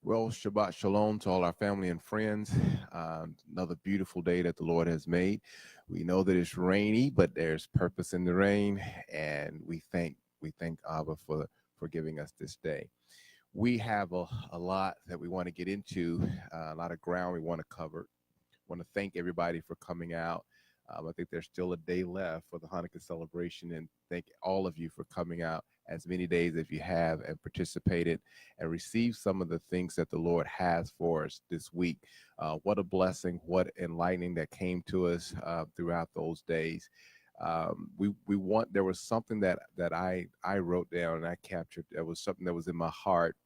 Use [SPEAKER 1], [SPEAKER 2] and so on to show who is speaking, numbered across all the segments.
[SPEAKER 1] Well, Shabbat Shalom to all our family and friends. Another beautiful day that the Lord has made. We know that it's rainy, but there's purpose in the rain, and we thank Abba for giving us this day. We have a lot that we want to get into, a lot of ground we want to cover. Want to thank everybody for coming out. I think there's still a day left for the Hanukkah celebration, and thank all of you for coming out as many days as you have and participated and received some of the things that the Lord has for us this week. What a blessing, what enlightening that came to us throughout those days. There was something that I wrote down and I captured. There was something that was in my heart.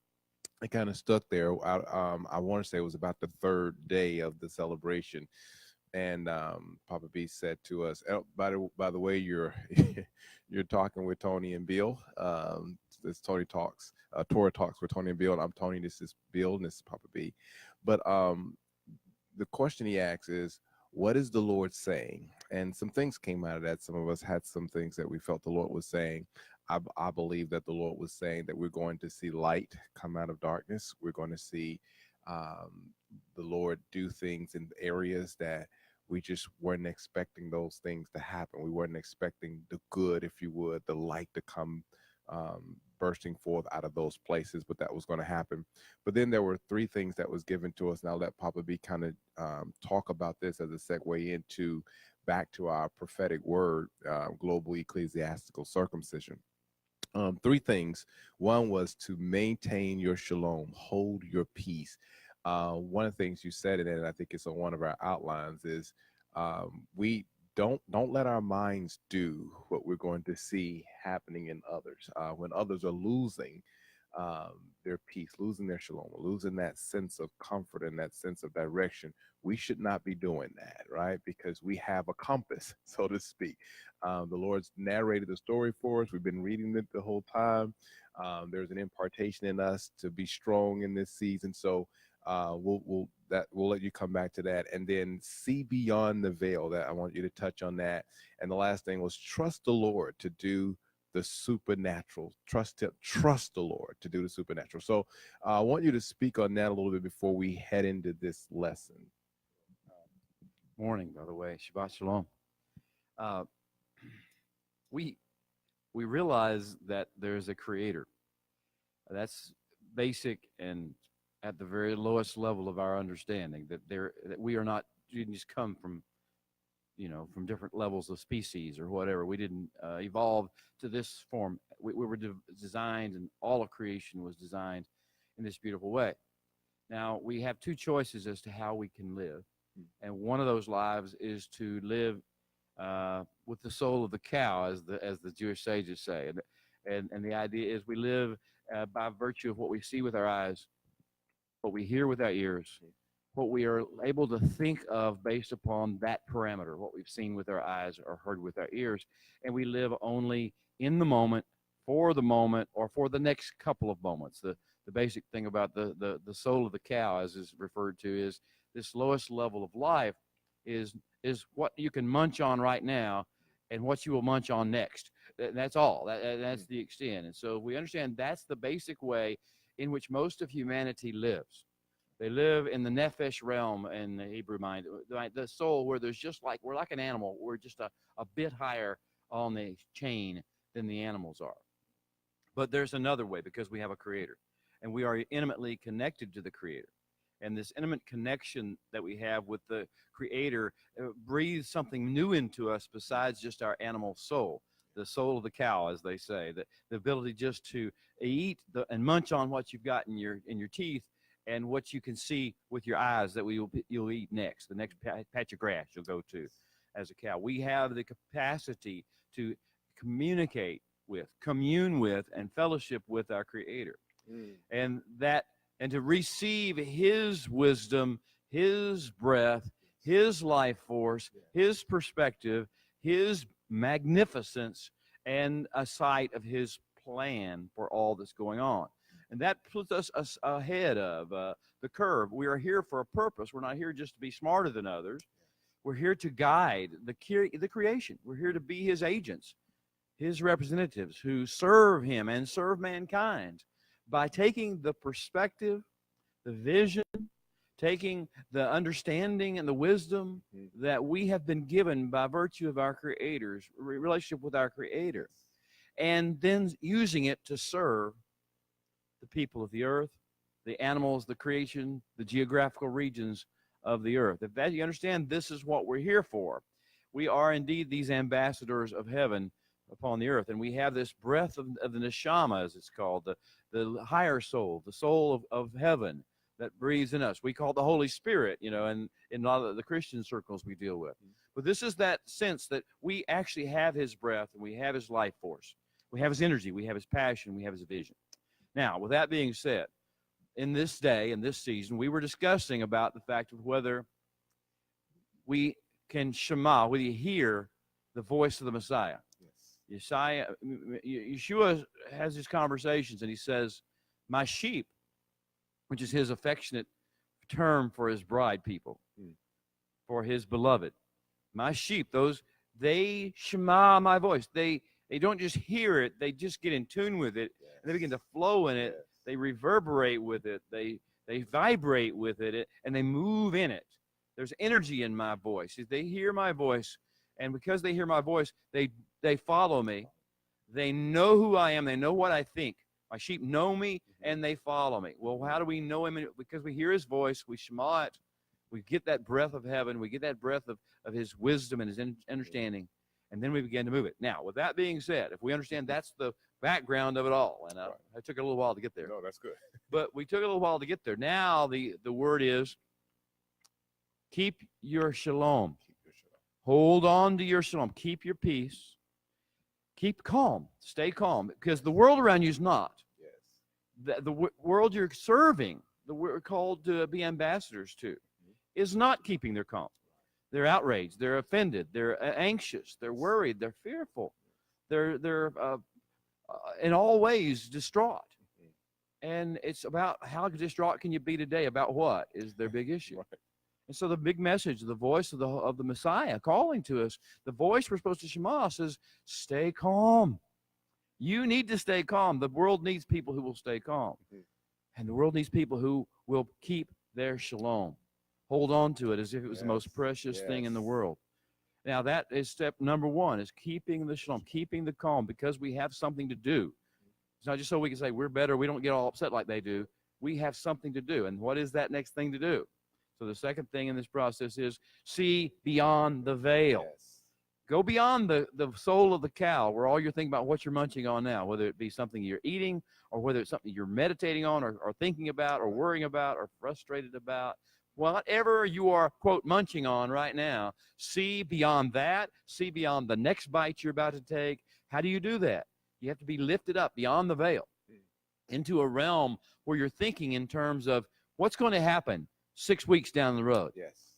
[SPEAKER 1] It kind of stuck there. I want to say it was about the third day of the celebration, and Papa B said to us, oh, by the way, you're you're talking with Tony and Bill. This Tony talks, Torah talks with Tony and Bill. And I'm Tony. This is Bill, and this is Papa B. But the question he asks is, what is the Lord saying? And some things came out of that. Some of us had some things that we felt the Lord was saying. I believe that the Lord was saying that we're going to see light come out of darkness. We're going to see the Lord do things in areas that we just weren't expecting those things to happen. We weren't expecting the good, if you would, the light to come bursting forth out of those places, but that was going to happen. But then there were three things that was given to us. Now let Papa B kind of talk about this as a segue into back to our prophetic word, global ecclesiastical circumcision. Three things. One was to maintain your shalom, hold your peace. One of the things you said in it, and I think it's on one of our outlines, is we don't let our minds do what we're going to see happening in others. When others are losing their peace, losing their shalom, losing that sense of comfort and that sense of direction, we should not be doing that, right? Because we have a compass, so to speak. The Lord's narrated the story for us. We've been reading it the whole time. There's an impartation in us to be strong in this season. So we'll let you come back to that, and then see beyond the veil. That I want you to touch on that. And the last thing was trust the Lord to do the supernatural. Trust the Lord to do the supernatural. So I want you to speak on that a little bit before we head into this lesson.
[SPEAKER 2] Morning, by the way. Shabbat Shalom. We realize that there's a creator. That's basic and at the very lowest level of our understanding, that we are not, you didn't just come from different levels of species or whatever. We didn't evolve to this form. We were designed, and all of creation was designed in this beautiful way. Now, we have two choices as to how we can live. And one of those lives is to live with the soul of the cow, as the Jewish sages say. And the idea is we live by virtue of what we see with our eyes, what we hear with our ears, what we are able to think of based upon that parameter, what we've seen with our eyes or heard with our ears. And we live only in the moment, or for the next couple of moments. The basic thing about the soul of the cow, as is referred to, is this lowest level of life is what you can munch on right now and what you will munch on next. That's all. That's the extent. And so we understand that's the basic way in which most of humanity lives. They live in the nephesh realm in the Hebrew mind, the soul, where we're like an animal. We're just a bit higher on the chain than the animals are. But there's another way, because we have a creator, and we are intimately connected to the creator. And this intimate connection that we have with the creator breathes something new into us besides just our animal soul, the soul of the cow, as they say, the ability just to eat and munch on what you've got in your teeth, and what you can see with your eyes that you'll eat next, the next patch of grass you'll go to as a cow. We have the capacity to communicate with, commune with, and fellowship with our creator. And to receive his wisdom, his breath, his life force, his perspective, his magnificence, and a sight of his plan for all that's going on. And that puts us ahead of the curve. We are here for a purpose. We're not here just to be smarter than others. We're here to guide the creation. We're here to be his agents, his representatives who serve him and serve mankind by taking the perspective, the vision, taking the understanding and the wisdom that we have been given by virtue of our Creator's relationship with our Creator, and then using it to serve the people of the earth, the animals, the creation, the geographical regions of the earth. If that you understand, this is what we're here for. We are indeed these ambassadors of heaven upon the earth, and we have this breath of the neshama, as it's called, the higher soul, the soul of heaven that breathes in us. We call it the Holy Spirit, and in a lot of the Christian circles we deal with. But this is that sense that we actually have his breath, and we have his life force. We have his energy, we have his passion, we have his vision. Now, with that being said, in this day, in this season, we were discussing about the fact of whether we can shema, whether you hear the voice of the Messiah. Yeshua has these conversations, and he says, my sheep, which is his affectionate term for his bride people, for his beloved. My sheep, they shema my voice. They don't just hear it, they just get in tune with it, and they begin to flow in it. They reverberate with it. They vibrate with it, and they move in it. There's energy in my voice. They hear my voice, and because they hear my voice, they follow me. They know who I am. They know what I think. My sheep know me, and they follow me. Well, how do we know him? Because we hear his voice. We shema it. We get that breath of heaven. We get that breath of his wisdom and his understanding, and then we begin to move it. Now, with that being said, if we understand that's the background of it all, and I took a little while to get there.
[SPEAKER 1] No, that's good.
[SPEAKER 2] But we took a little while to get there. Now, the word is keep your shalom. Hold on to your shalom. Keep your peace. Keep calm. Stay calm, because the world around you is not. The world you're serving, we're called to be ambassadors to, is not keeping their calm. They're outraged. They're offended. They're anxious. They're worried. They're fearful. They're in all ways distraught. And it's about how distraught can you be today? About what is their big issue? And so the big message, the voice of the Messiah calling to us, the voice we're supposed to shema says, stay calm. You need to stay calm. The world needs people who will stay calm. And the world needs people who will keep their shalom. Hold on to it as if it was the most precious thing in the world. Now, that is step number one, is keeping the shalom, keeping the calm, because we have something to do. It's not just so we can say we're better, we don't get all upset like they do. We have something to do. And what is that next thing to do? So the second thing in this process is see beyond the veil. Go beyond the soul of the cow, where all you're thinking about what you're munching on now, whether it be something you're eating or whether it's something you're meditating on or thinking about or worrying about or frustrated about. Whatever you are, quote, munching on right now, see beyond that. See beyond the next bite you're about to take. How do you do that? You have to be lifted up beyond the veil into a realm where you're thinking in terms of what's going to happen 6 weeks down the road.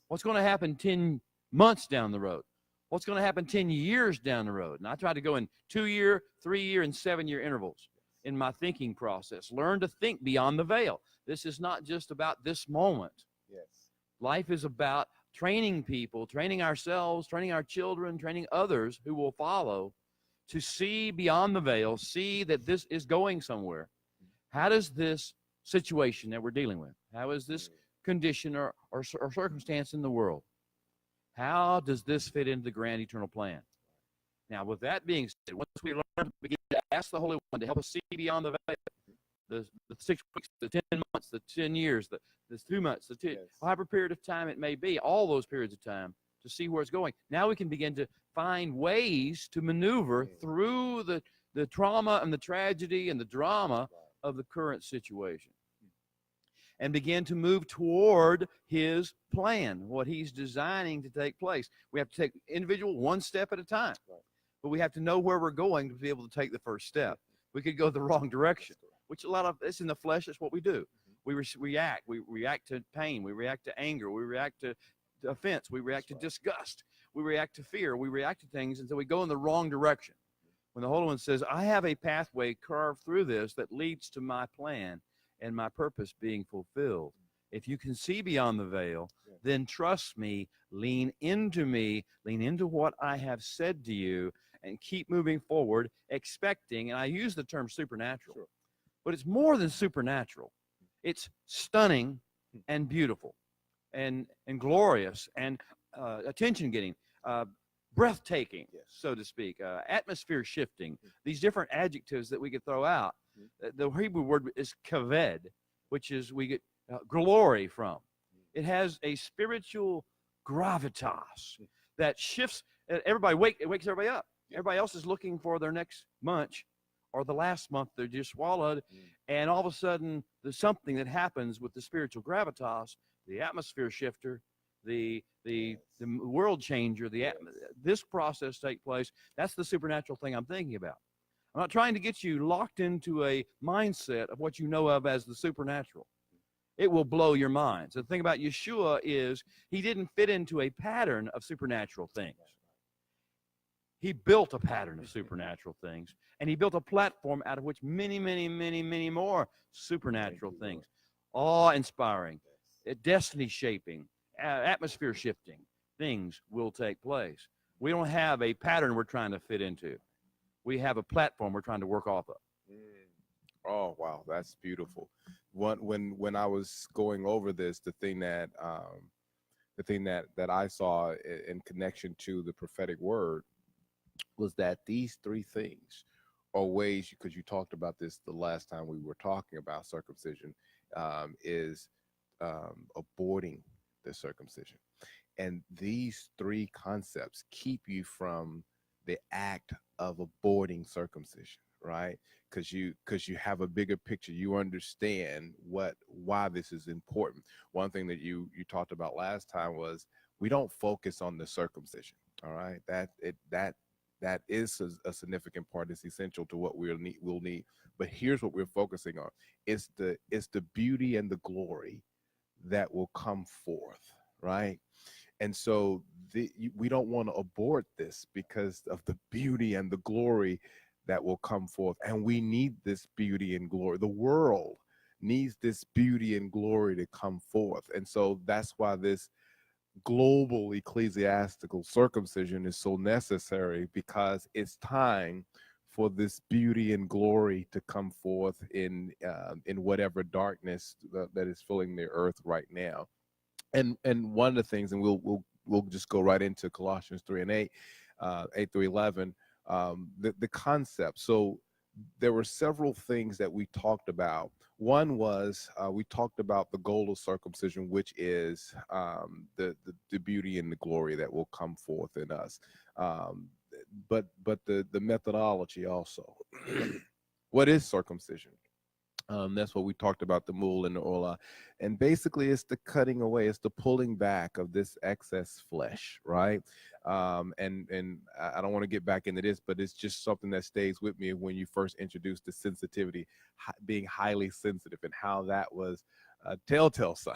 [SPEAKER 2] What's going to happen 10 months down the road? What's going to happen 10 years down the road? And I try to go in 2-year, 3-year, and 7-year intervals in my thinking process. Learn to think beyond the veil. This is not just about this moment. Life is about training people, training ourselves, training our children, training others who will follow to see beyond the veil, see that this is going somewhere. How does this situation that we're dealing with, how is this condition or circumstance in the world, how does this fit into the grand eternal plan? Now, with that being said, once we learn to begin to ask the Holy One to help us see beyond the veil, the 6 weeks, the 10 months, the 10 years, the 2 months, however period of time it may be, all those periods of time, to see where it's going. Now we can begin to find ways to maneuver through the trauma and the tragedy and the drama of the current situation, and begin to move toward his plan, what he's designing to take place. We have to take individual one step at a time, but we have to know where we're going to be able to take the first step. We could go the wrong direction, which a lot of it's in the flesh. That's what we do. We react. We react to pain. We react to anger. We react to offense. We react to disgust. We react to fear. We react to things, and so we go in the wrong direction. When the Holy One says, I have a pathway carved through this that leads to my plan and my purpose being fulfilled. If you can see beyond the veil, then trust me, lean into what I have said to you, and keep moving forward, expecting, and I use the term supernatural, but it's more than supernatural. It's stunning and beautiful and glorious and attention getting, breathtaking,
[SPEAKER 1] Yes.
[SPEAKER 2] so to speak, atmosphere shifting, these different adjectives that we could throw out. The Hebrew word is kaved, which is we get glory from. It has a spiritual gravitas that shifts. It wakes everybody up. Everybody else is looking for their next munch or the last month they just swallowed, and all of a sudden there's something that happens with the spiritual gravitas, the atmosphere shifter, the world changer. This process take place. That's the supernatural thing I'm thinking about. I'm not trying to get you locked into a mindset of what you know of as the supernatural. It will blow your mind. So the thing about Yeshua is he didn't fit into a pattern of supernatural things. He built a pattern of supernatural things, and he built a platform out of which many, many, many, many more supernatural things, awe-inspiring, destiny-shaping, atmosphere-shifting things will take place. We don't have a pattern we're trying to fit into. We have a platform we're trying to work off of.
[SPEAKER 1] Oh, wow, that's beautiful. When I was going over this, the thing that I saw in connection to the prophetic word was that these three things are ways, because you talked about this the last time we were talking about circumcision, is aborting the circumcision. And these three concepts keep you from the act of aborting circumcision, right? Because you have a bigger picture. You understand why this is important. One thing that you talked about last time was we don't focus on the circumcision. All right, that is a significant part. It's essential to what we'll need. But here's what we're focusing on: it's the beauty and the glory that will come forth, right? And so we don't want to abort this because of the beauty and the glory that will come forth. And we need this beauty and glory. The world needs this beauty and glory to come forth. And so that's why this global ecclesiastical circumcision is so necessary, because it's time for this beauty and glory to come forth in whatever darkness that is filling the earth right now. And one of the things, and we'll just go right into Colossians 3 and 8, 8 through 11, the concept. So there were several things that we talked about. One was we talked about the goal of circumcision, which is the beauty and the glory that will come forth in us. But the methodology also. What is circumcision? That's what we talked about, the mul and the ola. And basically it's the cutting away, it's the pulling back of this excess flesh, right? And I don't want to get back into this, but it's just something that stays with me when you first introduced the sensitivity, being highly sensitive, and how that was a telltale sign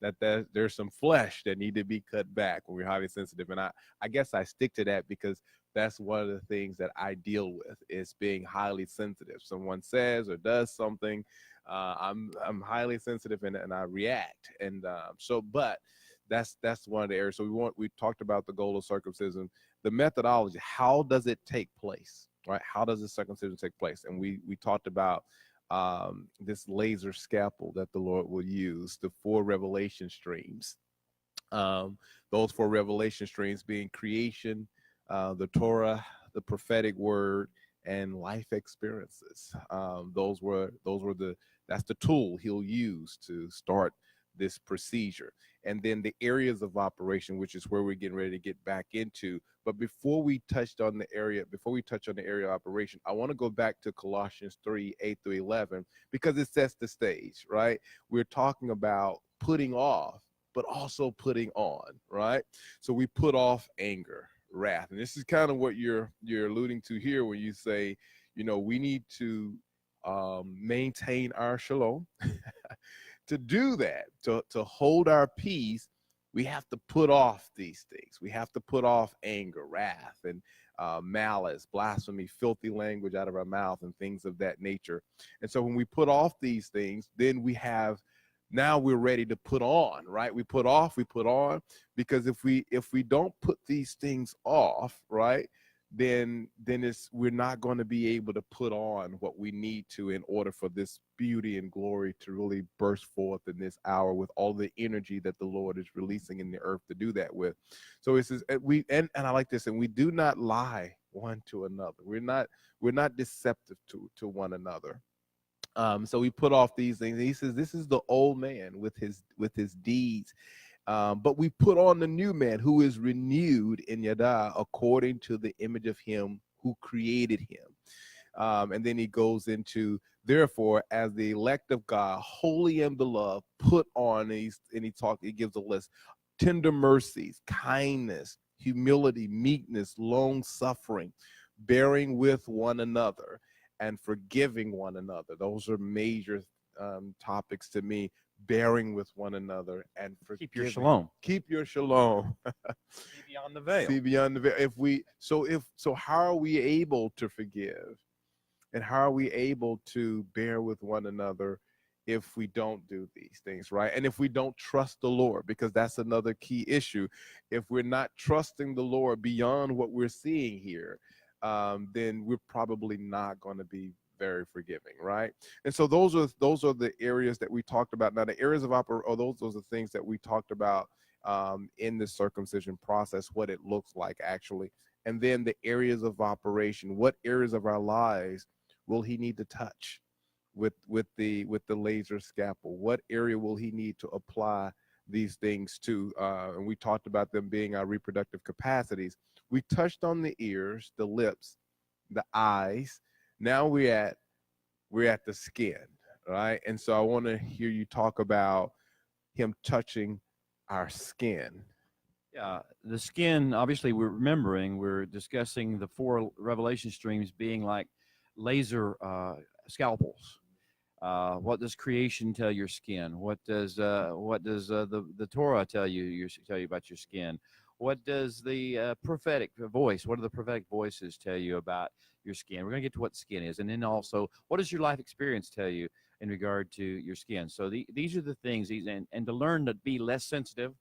[SPEAKER 1] that there's some flesh that need to be cut back when we're highly sensitive. And I guess I stick to that because that's one of the things that I deal with, is being highly sensitive. Someone says or does something, I'm highly sensitive and I react. And but that's one of the areas. So we talked about the goal of circumcision, the methodology. How does it take place, right? How does the circumcision take place? And we talked about this laser scalpel that the Lord will use, the 4 revelation streams. Those 4 revelation streams being creation, the Torah, the prophetic word, and life experiences. That's the tool he'll use to start this procedure. And then the areas of operation, which is where we're getting ready to get back into. But before we touch on the area of operation, I want to go back to Colossians 3, 8 through 11, because it sets the stage, right? We're talking about putting off, but also putting on, right? So we put off anger, wrath. And this is kind of what you're alluding to here when you say, we need to maintain our shalom. To do that, to hold our peace, we have to put off these things. We have to put off anger, wrath, and malice, blasphemy, filthy language out of our mouth, and things of that nature. And so when we put off these things, then now we're ready to put on, right? We put off, we put on, because if we don't put these things off, right, then we're not going to be able to put on what we need to in order for this beauty and glory to really burst forth in this hour with all the energy that the Lord is releasing in the earth to do that with. So it says and I like this, and we do not lie one to another. We're not deceptive to one another. So we put off these things. He says this is the old man with his deeds. But we put on the new man who is renewed in Yada according to the image of him who created him. And then he goes into, therefore, as the elect of God, holy and beloved, put on, he gives a list, tender mercies, kindness, humility, meekness, long suffering, bearing with one another, and forgiving one another. Those are major topics to me. Bearing with one another and forgiving.
[SPEAKER 2] Keep your shalom.
[SPEAKER 1] Keep your shalom.
[SPEAKER 2] See beyond the veil.
[SPEAKER 1] See beyond the veil. So how are we able to forgive? And how are we able to bear with one another if we don't do these things, right? And if we don't trust the Lord, because that's another key issue. If we're not trusting the Lord beyond what we're seeing here, then we're probably not going to be very forgiving, right? And so those are the areas that we talked about. Now, the areas of those are the things that we talked about in the circumcision process, what it looks like actually, and then the areas of operation. What areas of our lives will he need to touch with the laser scalpel? What area will he need to apply these things to? And we talked about them being our reproductive capacities. We touched on the ears, the lips, the eyes. Now we're at the skin, right? And so I want to hear you talk about him touching our skin.
[SPEAKER 2] Yeah, the skin, obviously we're discussing the 4 revelation streams being like laser scalpels. What does creation tell your skin? What does the Torah tell you about your skin? What does the prophetic voice, what do the prophetic voices tell you about your skin? We're going to get to what skin is. And then also, what does your life experience tell you in regard to your skin? So these are the things, and to learn to be less sensitive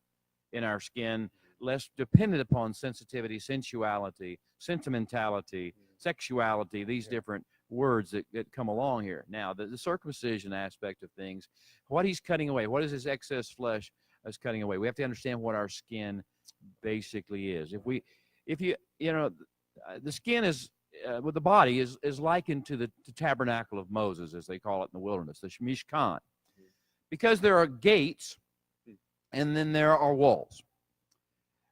[SPEAKER 2] in our skin, less dependent upon sensitivity, sensuality, sentimentality, sexuality, these different words that come along here. Now, the circumcision aspect of things, what he's cutting away, what is his excess flesh is cutting away? We have to understand what our skin basically is. The skin is with the body is likened to the tabernacle of Moses, as they call it in the wilderness, the Mishkan, because there are gates and then there are walls.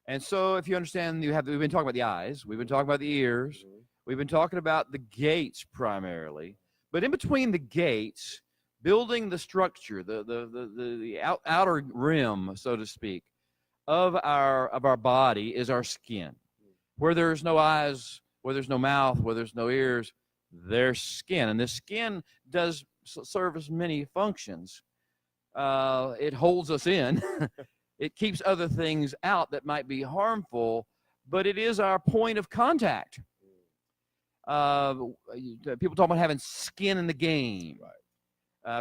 [SPEAKER 2] And so if you understand, we've been talking about the eyes, we've been talking about the ears, we've been talking about the gates primarily, but in between the gates, building the structure, the outer rim, so to speak, of our body is our skin. Where there's no eyes, where there's no mouth, where there's no ears, there's skin. And the skin does service many functions. It holds us in. It keeps other things out that might be harmful, but it is our point of contact. People talk about having skin in the game.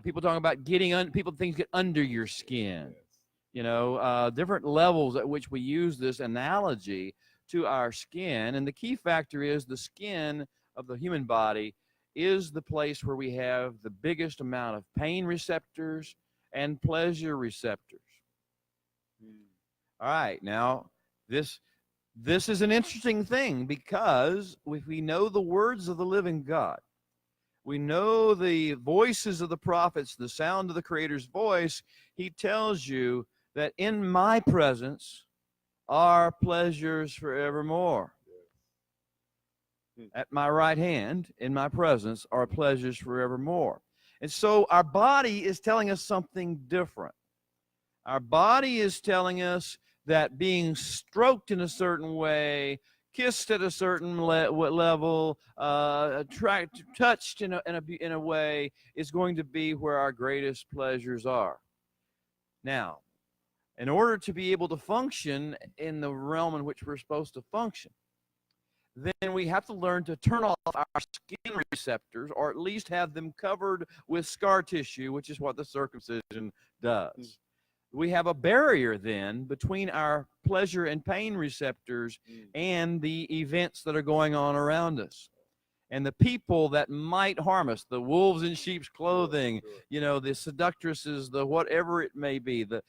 [SPEAKER 2] People talking about things get under your skin. Different levels at which we use this analogy to our skin. And the key factor is the skin of the human body is the place where we have the biggest amount of pain receptors and pleasure receptors. All right, now this is an interesting thing, because if we know the words of the living God, we know the voices of the prophets, the sound of the Creator's voice, he tells you that in my presence are pleasures forevermore. At my right hand, in my presence, are pleasures forevermore. And so our body is telling us something different. Our body is telling us that being stroked in a certain way, kissed at a certain level, touched in a way, is going to be where our greatest pleasures are. Now, in order to be able to function in the realm in which we're supposed to function, then we have to learn to turn off our skin receptors, or at least have them covered with scar tissue, which is what the circumcision does. we have a barrier then between our pleasure and pain receptors and the events that are going on around us. And the people that might harm us, the wolves in sheep's clothing, you know, the seductresses, the whatever it may be, the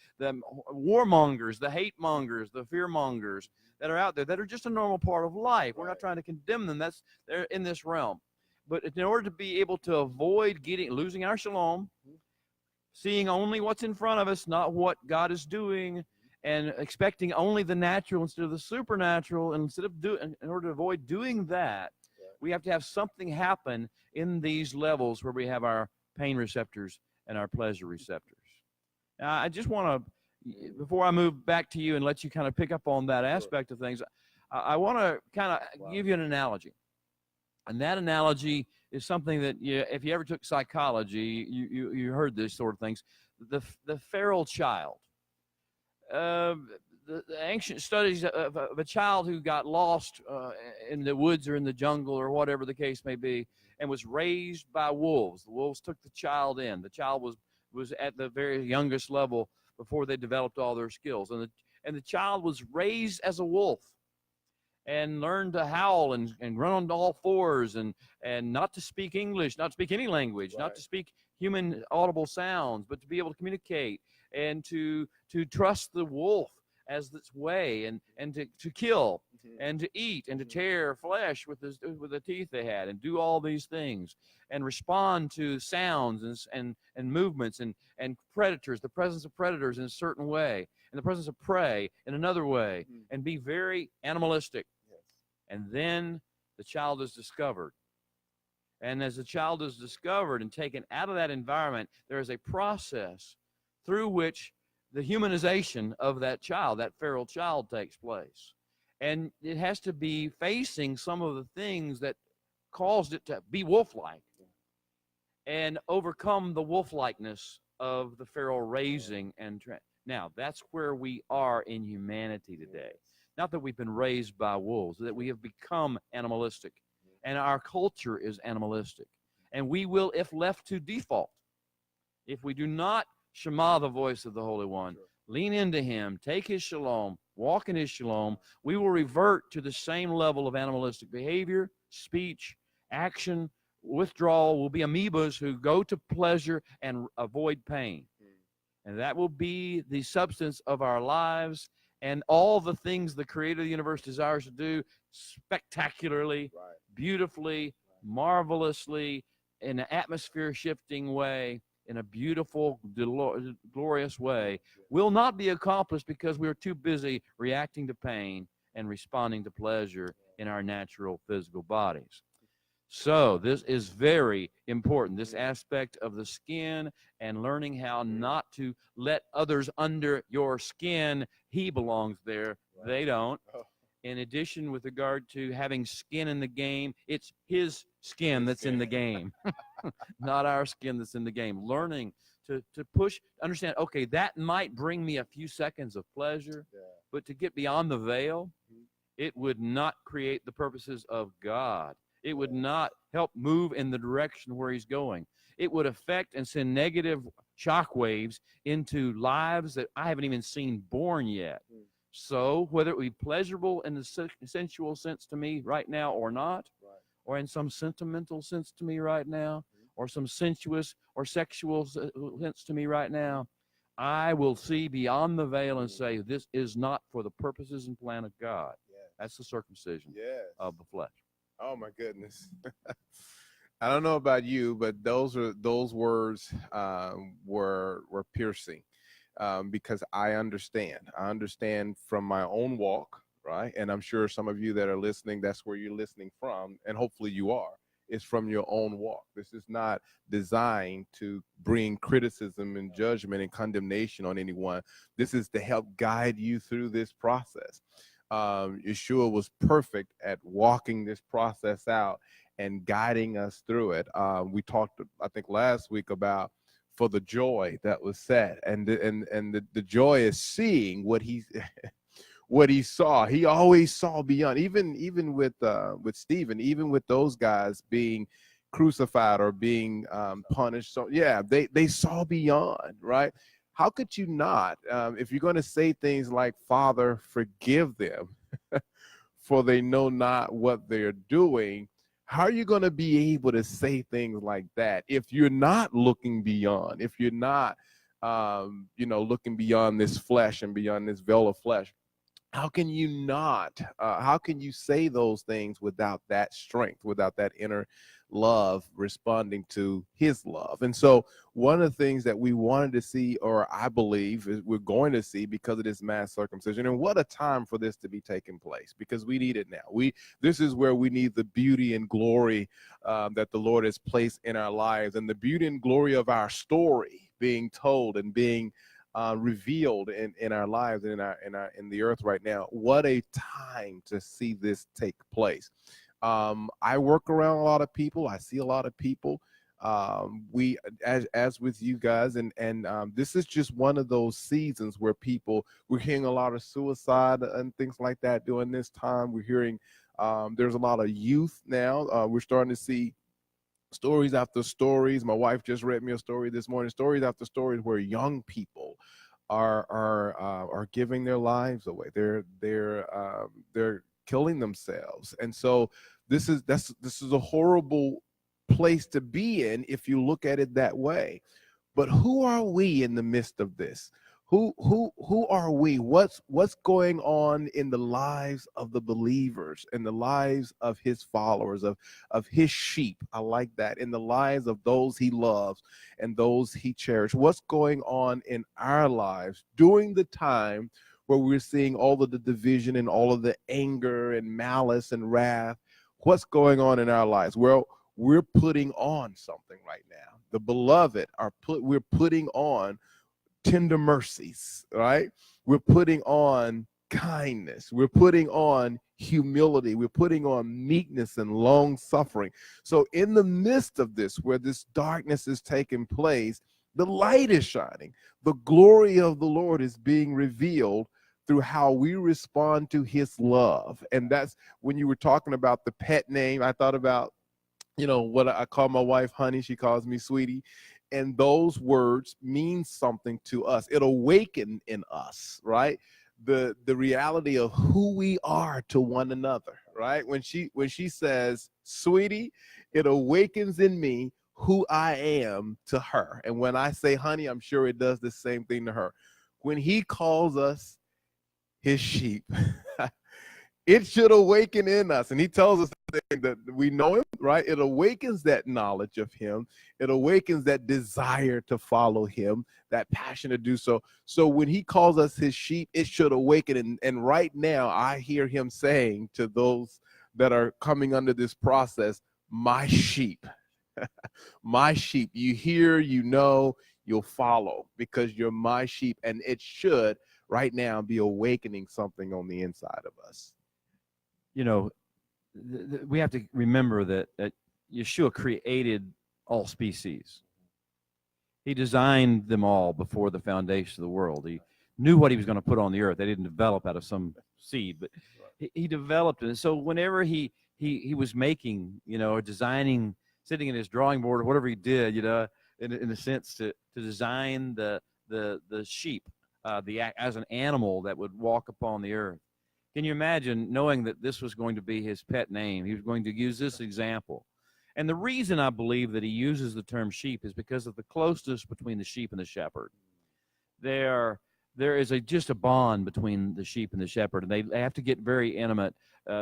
[SPEAKER 2] warmongers, the hate mongers, the fear mongers that are out there, that are just a normal part of life. We're not trying to condemn them. They're in this realm. But in order to be able to avoid losing our shalom, seeing only what's in front of us, not what God is doing, and expecting only the natural instead of the supernatural, and in order to avoid doing that, we have to have something happen in these levels where we have our pain receptors and our pleasure receptors. Now, I just want to, before I move back to you and let you kind of pick up on that aspect of things, I want to kind of give you an analogy. And that analogy is something that, if you ever took psychology, you heard this sort of things. The feral child. The ancient studies of a child who got lost in the woods or in the jungle or whatever the case may be, and was raised by wolves. The wolves took the child in. The child was at the very youngest level before they developed all their skills. And the child was raised as a wolf and learned to howl and run on all fours and not to speak English, not to speak any language, not to speak human audible sounds, but to be able to communicate and to trust the wolf as its way, and to kill and to eat and to tear flesh with the teeth they had, and do all these things and respond to sounds and movements and predators, the presence of predators in a certain way, and the presence of prey in another way, and be very animalistic. And then the child is discovered. And as the child is discovered and taken out of that environment, there is a process through which the humanization of that child, that feral child, takes place. And it has to be facing some of the things that caused it to be wolf-like and overcome the wolf-likeness of the feral raising. Now, that's where we are in humanity today. Not that we've been raised by wolves, that we have become animalistic. And our culture is animalistic. And we will, if left to default, if we do not Shema the voice of the Holy One, lean into him, take his shalom, walk in his shalom, we will revert to the same level of animalistic behavior, speech, action, withdrawal. We'll be amoebas who go to pleasure and avoid pain. And that will be the substance of our lives, and all the things the creator of the universe desires to do spectacularly, beautifully, marvelously, in an atmosphere-shifting way, in a beautiful, glorious way, will not be accomplished because we are too busy reacting to pain and responding to pleasure in our natural physical bodies. So this is very important, this aspect of the skin and learning how not to let others under your skin. He belongs there. They don't. In addition, with regard to having skin in the game, it's his skin that's in the game, not our skin that's in the game. Learning to push, understand, okay, that might bring me a few seconds of pleasure, but to get beyond the veil, it would not create the purposes of God. It would not help move in the direction where he's going. It would affect and send negative shock waves into lives that I haven't even seen born yet. So whether it be pleasurable in the sensual sense to me right now or not, or in some sentimental sense to me right now, or some sensuous or sexual sense to me right now, I will see beyond the veil and say, this is not for the purposes and plan of God. That's the circumcision of the flesh.
[SPEAKER 1] Oh my goodness. I don't know about you, but those words were piercing. Because I understand from my own walk, right? And I'm sure some of you that are listening, that's where you're listening from, and hopefully you are. It's from your own walk. This is not designed to bring criticism and judgment and condemnation on anyone. This is to help guide you through this process. Yeshua was perfect at walking this process out and guiding us through it. We talked, I think, last week about for the joy that was set, and the joy is seeing what he what he saw. He always saw beyond, even with Stephen, even with those guys being crucified or being punished. So yeah, they saw beyond, right? how could you not? If you're going to say things like, Father, forgive them, for they know not what they're doing, how are you going to be able to say things like that if you're not looking beyond, if you're not, looking beyond this flesh and beyond this veil of flesh? How can you not? How can you say those things without that strength, without that inner love responding to his love? And so one of the things that we wanted to see, or I believe is we're going to see because of this mass circumcision, and what a time for this to be taking place, because we need it now. This is where we need the beauty and glory that the Lord has placed in our lives, and the beauty and glory of our story being told and being revealed in our lives and in the earth right now. What a time to see this take place. I work around a lot of people. I see a lot of people. We, as with you guys, and this is just one of those seasons where we're hearing a lot of suicide and things like that during this time. We're hearing there's a lot of youth now. We're starting to see stories after stories. My wife just read me a story this morning. Stories after stories where young people are giving their lives away. They're killing themselves, and so this is a horrible place to be in if you look at it that way. But who are we in the midst of this? Who are we? What's going on in the lives of the believers, in the lives of his followers, of his sheep? I like that. In the lives of those he loves and those he cherishes. What's going on in our lives during the time where we're seeing all of the division and all of the anger and malice and wrath? What's going on in our lives? Well, we're putting on something right now. The beloved we're putting on tender mercies, right? We're putting on kindness. We're putting on humility. We're putting on meekness and long suffering. So in the midst of this, where this darkness is taking place, the light is shining. The glory of the Lord is being revealed through how we respond to his love. And that's when you were talking about the pet name, I thought about, what I call my wife honey, she calls me sweetie. And those words mean something to us. It awakened in us, right? The reality of who we are to one another, right? When she says, sweetie, it awakens in me who I am to her. And when I say honey, I'm sure it does the same thing to her. When he calls us his sheep, it should awaken in us. And he tells us that we know him, right? It awakens that knowledge of him. It awakens that desire to follow him, that passion to do so. So when he calls us his sheep, it should awaken. And right now, I hear him saying to those that are coming under this process, my sheep, my sheep, you hear, you'll follow, because you're my sheep. And it should right now be awakening something on the inside of us.
[SPEAKER 2] We have to remember that Yeshua created all species. He designed them all before the foundation of the world. He knew what he was going to put on the earth. They didn't develop out of some seed, but he developed it. And so whenever he was making, or designing, sitting in his drawing board or whatever he did, in a sense to design the sheep, as an animal that would walk upon the earth. Can you imagine knowing that this was going to be his pet name? He was going to use this example. And the reason I believe that he uses the term sheep is because of the closeness between the sheep and the shepherd. There is just a bond between the sheep and the shepherd, and they have to get very intimate.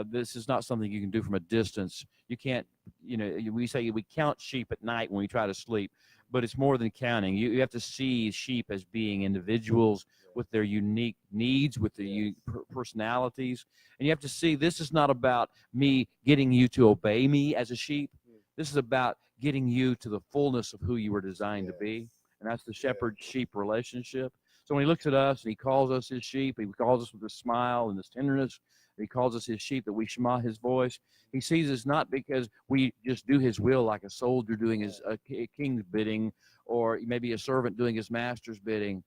[SPEAKER 2] This is not something you can do from a distance. You can't, we say we count sheep at night when we try to sleep, but it's more than counting. You have to see sheep as being individuals with their unique needs, with their personalities. And you have to see this is not about me getting you to obey me as a sheep. This is about getting you to the fullness of who you were designed to be. And that's the shepherd-sheep relationship. So when he looks at us and he calls us his sheep, he calls us with a smile and this tenderness. He calls us his sheep, that we shema his voice. He sees us not because we just do his will like a soldier doing a king's bidding, or maybe a servant doing his master's bidding.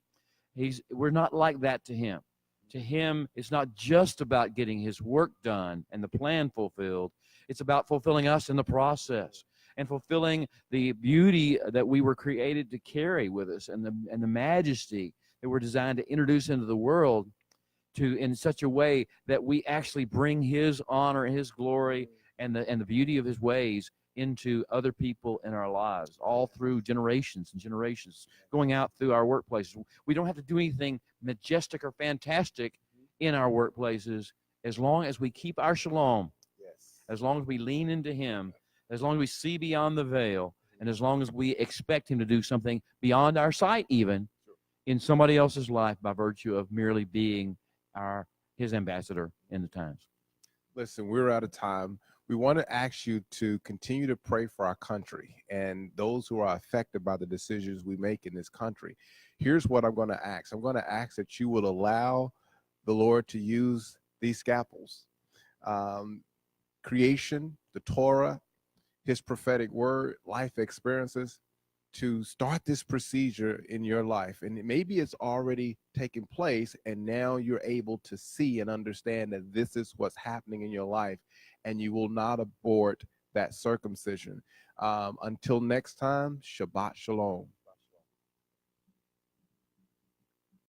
[SPEAKER 2] We're not like that to him. To him, it's not just about getting his work done and the plan fulfilled. It's about fulfilling us in the process. and fulfilling the beauty that we were created to carry with us, and the majesty that we're designed to introduce into the world to in such a way that we actually bring his honor and his glory and the beauty of his ways into other people in our lives, all through generations and generations, going out through our workplaces. We don't have to do anything majestic or fantastic in our workplaces, as long as we keep our shalom, as long as we lean into him, as long as we see beyond the veil, and as long as we expect him to do something beyond our sight, even in somebody else's life, by virtue of merely being his ambassador in the times.
[SPEAKER 1] Listen, we're out of time. We want to ask you to continue to pray for our country and those who are affected by the decisions we make in this country. Here's what I'm going to ask. I'm going to ask that you will allow the Lord to use these scalpels. Creation, the Torah, his prophetic word, life experiences, to start this procedure in your life. And maybe it's already taken place, and now you're able to see and understand that this is what's happening in your life, and you will not abort that circumcision. Until next time, Shabbat Shalom.